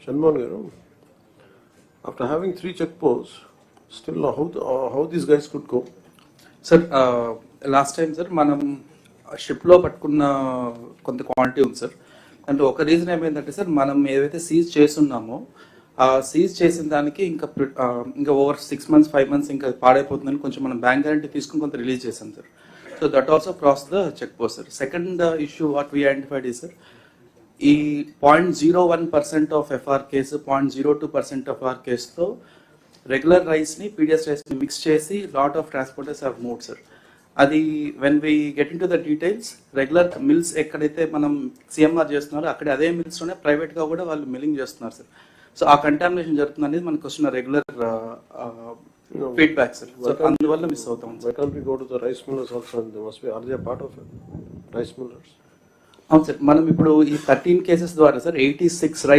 Shanmugam garu, after having 3 check posts, still how these guys could go? Sir last time sir మనం షిప్లో పట్టుకున్న కొంత quantity ఉంది sir. అంటే ఒక రీజన్ ఏమైందంటే సార్, మనం ఏదైతే సీజ్ చేస్తున్నామో ఆ సీజ్ చేసిన దానికి ఇంకా ఓవర్ 6 months 5 months ఇంకా పాడైపోతుందని కొంచెం మనం బ్యాంక్ గ్యారంటీ తీసుకుని కొంత రిలీజ్ చేసాం sir. So that also cross the check post sir. Second issue what we identified ఈ సార్, ఈ 0.01% of FR case 0.02% of R కేసుతో రెగ్యులర్ రైస్ని పీడిఎస్ రైస్ని మిక్స్ చేసి lot of transporters have moved sir. అది when we get into the details, regular mills ఎక్కడైతే మనం CMR చేస్తున్నారో అక్కడ అదే మిల్స్లోనే ప్రైవేట్గా కూడా వాళ్ళు మిల్లింగ్ చేస్తున్నారు సార్. సో ఆ కంటామినేషన్ జరుగుతుంది అనేది మనకు వస్తున్న రెగ్యులర్ ఫీడ్బ్యాక్ సార్. సో అందువల్ల మిస్ అవుతాం. Why can't we go to the rice millers also, and they must be, are they a part of it? Rice millers? అవును సార్, మనం ఇప్పుడు ఈ 13 కేసెస్ ద్వారా సార్ 86 రైస్